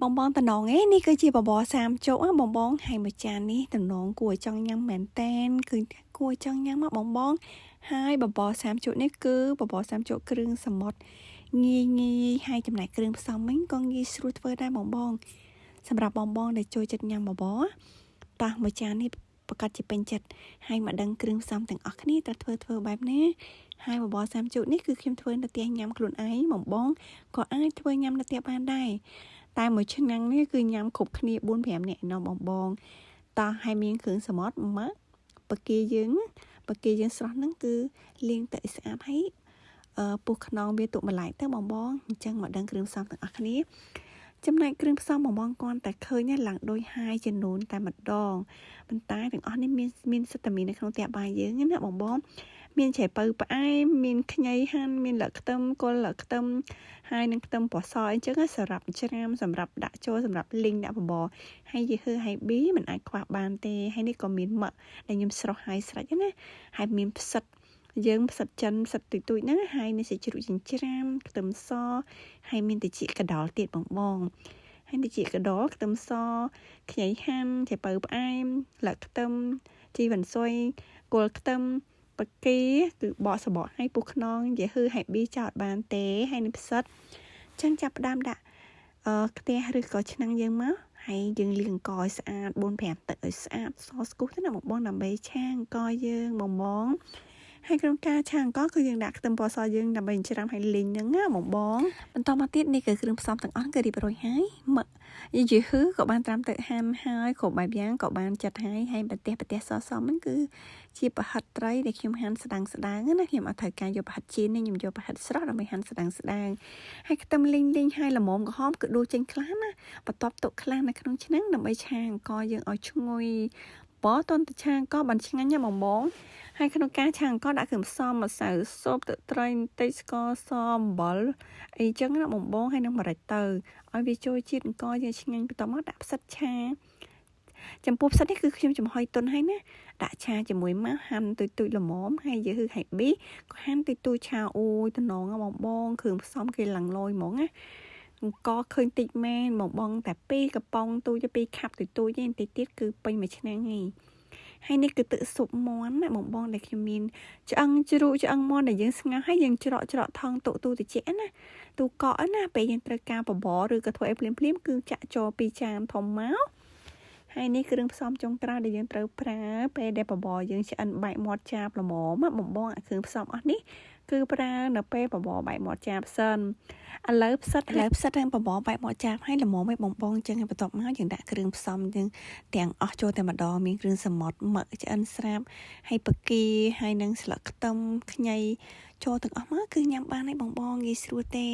បងបងតំណងនេះគឺជាបបរ30ជប់បងបងហើយមួយចាននេះតំណងគួរចង់ញ៉ាំមែនតែនគឺគួរចង់ញ៉ាំមកបងបងហើយបបរ30ជប់នេះគឺបបរ30ជប់គ្រឿងសមុទ្រងាយហើយចំណែកគ្រឿងផ្សំវិញក៏ងាយស្រួលធ្វើដែរបងបងសម្រាប់បងបងដែលចូលចិត្តញ៉ាំបបរតោះមួយចាននេះប្រកាសជាពេញចិត្តហើយមកដឹងគ្រឿងផ្សំទាំងអស់គ្នាត្រូវធ្វើបែបណាហើយបបរ30ជប់នេះគឺខ្ញុំធ្វើនៅផ្ទះញ៉ាំខ្លួនឯងបងបងក៏អាចធ្វើញ៉ាំនៅផ្ទះបានដែរតែមួយឆ្នាំងនេះគឺញ៉ាំគ្រប់គ្នា 4-5 នាក់ណោះបងបងតោះឲ្យមានគ្រឿងសមុទ្រមកបកាយើងស្រស់ហ្នឹងគឺលាងទឹកឲ្យស្អាតហើយពុះខ្នងវាទុកម្លាយទៅបងបងអញ្ចឹងមកដឹងគ្រឿងផ្សំទាំងអស់គ្នាចំណែកគ្រឿងផ្សំបងបងគាត់តែឃើញឡើងដូចហាយចំនួនតែម្ដងប៉ុន្តែទាំងអស់នេះមានសិតតែមាននៅក្នុងផ្ទះបាយយើងណាបងបងមានជ្រៃពៅផ្អែមមានខ្ញីហាន់មានលក្ខខ្ទឹមគល់លក្ខខ្ទឹមហើយនឹងខ្ទឹមពណ៌សអញ្ចឹងសម្រាប់ច្រាមសម្រាប់ដាក់ចូលសម្រាប់លីងដាក់បបរហើយយីហឺហើយប៊ីមិនអាចខ្វះបានទេហើយនេះក៏មានមឹកដែលខ្ញុំស្រស់ហើយស្រេចណាហើយមានផ្សិតយើងផ្សិតចិនផ្សិតទូចៗហ្នឹងហើយនេះសាច់ជ្រូកចិញ្ច្រាំខ្ទឹមសហើយមានតិចកដោលទៀតបងហើយតិចកដោលខ្ទឹមសខ្ញីហាន់ជ្រៃពៅផ្អែមលក្ខខ្ទឹមជីវ៉ាន់ស៊ុយគល់ខ្ទឹមបកាគឺបកសបកឲ្យពុះខ្នងនិយាយហឺហើយប៊ីចោតបានទេហើយនឹងផ្សិតចឹងចាប់ផ្ដើមដាក់ខ្ទះឬក៏ឆ្នាំងយើងមកហើយយើងលាងអង្គឲ្យស្អាត 4-5 ទឹកឲ្យស្អាតសស្គូសទៅណាបងដើម្បីឆាអង្គយើងបងហើយក្នុងការឆាអង្គគឺយើងដាក់ខ្ទឹមពណ៌សយើងដើម្បីច្រាំឲ្យលីងហ្នឹងណាបងបន្តមកទៀតនេះគឺគ្រឿងផ្សំទាំងអស់គឺរៀបរយហើយមកយីហឺក៏បានត្រាំទឹកហាន់ហើយគ្រប់បែបយ៉ាងក៏បានចាត់ហើយប្រទេសសហ្នឹងគឺជាប្រហិតត្រីដែលខ្ញុំហាន់ស្ដាងណាខ្ញុំអត់ត្រូវការយកប្រហិតជៀនទេខ្ញុំយកប្រហិតស្រស់ដើម្បីហាន់ស្ដាងហើយខ្ទឹមលីងហើយល្មមក្រហមគឺដួសចេញខ្លះណាបន្ទាប់ទុកខ្លះនៅក្នុងឆ្នាំងដើម្បីឆាអង្គយើងឲ្យឈ្ងុយបតនតឆាអង្គបានឆ្ងាញ់ណាបងហើយក្នុងការឆាអង្គដាក់គ្រឿងផ្សំម្សៅស៊ុបទឹកត្រីបន្តិចស្ករសអំបិលអីចឹងណាបងហើយនឹងម្រេចទៅឲ្យវាចូលជាតិអង្គយើងឆ្ងាញ់បន្ទាប់មកដាក់ផ្សិតឆាចំពោះផ្សិតនេះគឺខ្ញុំចំហុយទុនហើយណាដាក់ឆាជាមួយមកហាន់ទូចល្មមហើយយឺហៃប៊ីក៏ហាន់ទូចឆាអូយតំណងបងគ្រឿងផ្សំគេឡើងលយហ្មងណាអង្គឃើញតិចមែនបងតែ2កំប៉ុងទូចទៅ2ខាប់ទូចទេបន្តិចទៀតគឺពេញមួយឆ្នាំងហើយនេះគឺទឹកស៊ុបមាន់ណាបងដែលខ្ញុំមានឆ្អឹងជ្រូកឆ្អឹងមាន់ដែលយើងស្ងោរហើយយើងច្រកថងទូតិចណាទូកកណាពេលយើងត្រូវការបបរឬក៏ធ្វើឲ្យភ្លាមគឺចាក់ចូល2ចានធំមកហើយនេះគ្រឿងផ្សំចុងក្រោយដែលយើងត្រូវប្រើពេលដែលបបរយើងឆ្អិនបែកមាត់ចាបល្មមបងអាគ្រឿងផ្សំអស់នេះគឺប្រើនៅពេលបបរបែកមាត់ចាបសិនឥឡូវផ្សិតហើយបបរបែកមាត់ចាបហើយល្មមឲ្យបងចឹងបន្ទាប់មកយើងដាក់គ្រឿងផ្សំយើងទាំងអស់ចូលតែម្ដងមានគ្រឿងសមុទ្រមឹកឆ្អិនស្រាប់ហើយបកាហើយនឹងស្លឹកខ្ទឹមខ្ញីចូលទាំងអស់មកគឺញ៉ាំបានហើយបងងាយស្រួលទេ